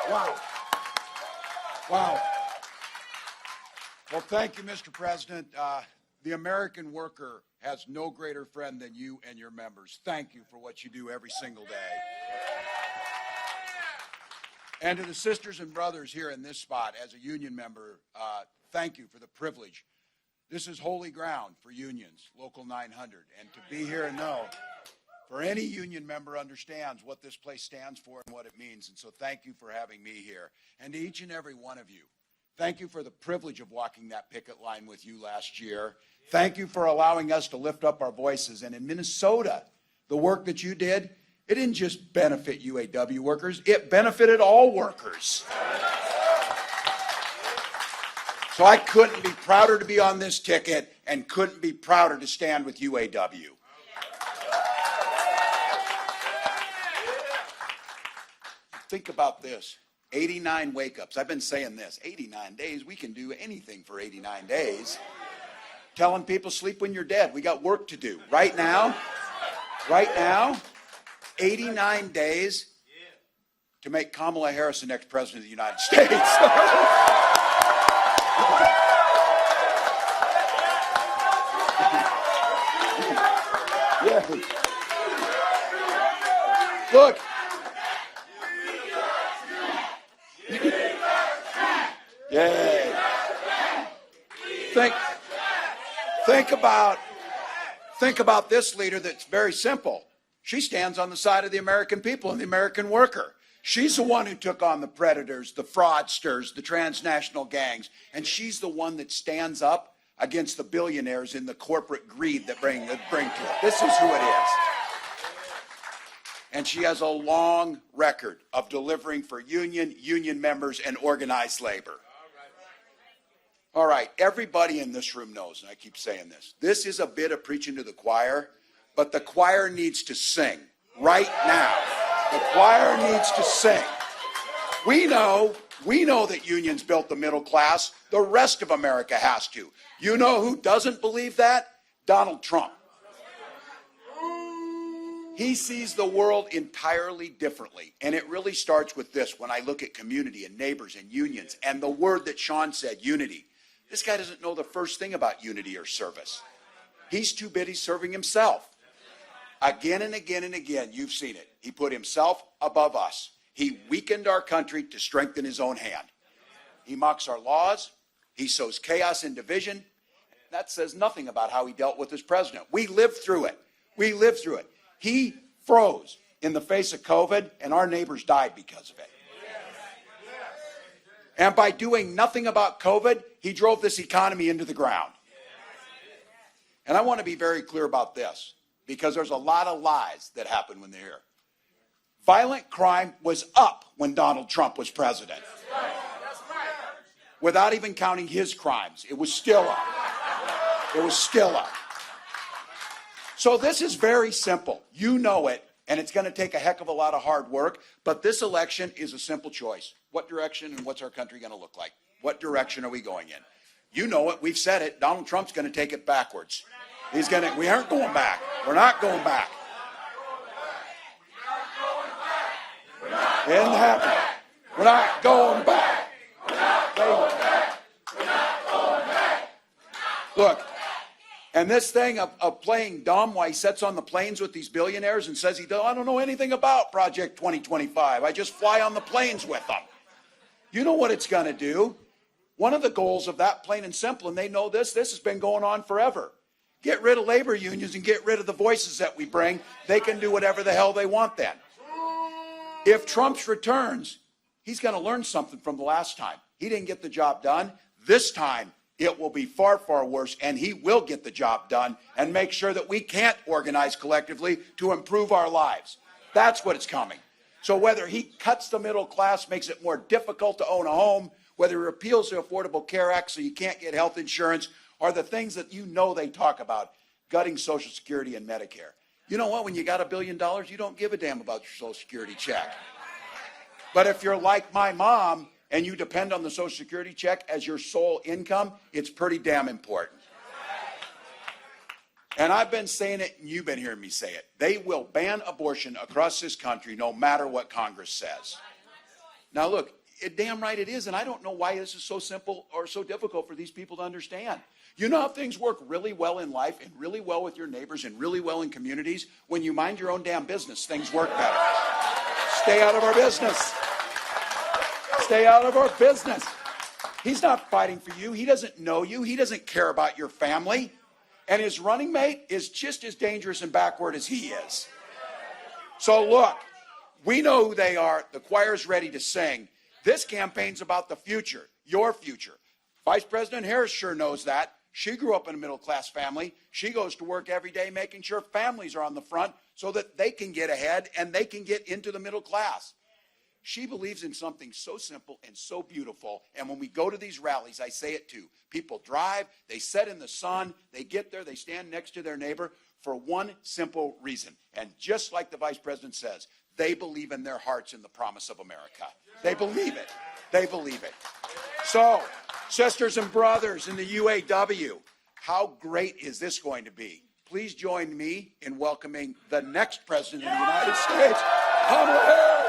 Wow. Wow. Well, thank you, Mr. President. The American worker has no greater friend than you and your members. Thank you for what you do every single day. And to the sisters and brothers here in this spot, as a union member, thank you for the privilege. This is holy ground for unions, Local 900, and to be here and know, for any union member understands what this place stands for and what it means. And so thank you for having me here. And to each and every one of you, thank you for the privilege of walking that picket line with you last year. Thank you for allowing us to lift up our voices. And in Minnesota, the work that you did, it didn't just benefit UAW workers, it benefited all workers. So I couldn't be prouder to be on this ticket and couldn't be prouder to stand with UAW. Think about this, 89 wake-ups. I've been saying this, 89 days, we can do anything for 89 days. Telling people sleep when you're dead. We got work to do. Right now, 89 days to make Kamala Harris the next president of the United States. Yeah. Look. Yay. Think about this leader that's very simple. She stands on the side of the American people and the American worker. She's the one who took on the predators, the fraudsters, the transnational gangs, and she's the one that stands up against the billionaires in the corporate greed that bring to it. This is who it is. And she has a long record of delivering for union members, and organized labor. All right, everybody in this room knows, and I keep saying this, this is a bit of preaching to the choir, but the choir needs to sing right now. The choir needs to sing. We know that unions built the middle class. The rest of America has to. You know who doesn't believe that? Donald Trump. He sees the world entirely differently. And it really starts with this. When I look at community and neighbors and unions and the word that Sean said, unity. This guy doesn't know the first thing about unity or service. He's too busy serving himself. Again and again and again, you've seen it. He put himself above us. He weakened our country to strengthen his own hand. He mocks our laws. He sows chaos and division. That says nothing about how he dealt with his president. We lived through it. We lived through it. He froze in the face of COVID, and our neighbors died because of it. And by doing nothing about COVID, he drove this economy into the ground. And I want to be very clear about this, because there's a lot of lies that happen when they're here. Violent crime was up when Donald Trump was president. Without even counting his crimes, it was still up. It was still up. So this is very simple. You know it, and it's going to take a heck of a lot of hard work, but this election is a simple choice. What direction and what's our country going to look like? What direction are we going in? You know it. We've said it. Donald Trump's going to take it backwards. We aren't going back. We're not going back. It isn't happening. We're not going back. We're not going back. We're not going back. Look, and this thing of playing dumb while he sits on the planes with these billionaires and says I don't know anything about Project 2025. I just fly on the planes with them. You know what it's going to do. One of the goals of that, plain and simple, and they know this has been going on forever. Get rid of labor unions and get rid of the voices that we bring. They can do whatever the hell they want then. If Trump returns, he's going to learn something from the last time. He didn't get the job done. This time, it will be far, far worse, and he will get the job done and make sure that we can't organize collectively to improve our lives. That's what it's coming. So whether he cuts the middle class, makes it more difficult to own a home, whether he repeals the Affordable Care Act so you can't get health insurance, or the things that you know they talk about, gutting Social Security and Medicare. You know what? When you got $1 billion, you don't give a damn about your Social Security check. But if you're like my mom and you depend on the Social Security check as your sole income, it's pretty damn important. And I've been saying it, and you've been hearing me say it. They will ban abortion across this country no matter what Congress says. Now look, damn right it is, and I don't know why this is so simple or so difficult for these people to understand. You know how things work really well in life and really well with your neighbors and really well in communities? When you mind your own damn business, things work better. Stay out of our business. Stay out of our business. He's not fighting for you. He doesn't know you. He doesn't care about your family. And his running mate is just as dangerous and backward as he is. So look, we know who they are. The choir's ready to sing. This campaign's about the future, your future. Vice President Harris sure knows that. She grew up in a middle-class family. She goes to work every day making sure families are on the front so that they can get ahead and they can get into the middle class. She believes in something so simple and so beautiful. And when we go to these rallies, I say it too. People drive, they sit in the sun, they get there, they stand next to their neighbor for one simple reason. And just like the Vice President says, they believe in their hearts in the promise of America. They believe it. They believe it. So, sisters and brothers in the UAW, how great is this going to be? Please join me in welcoming the next President of the United States, Kamala Harris.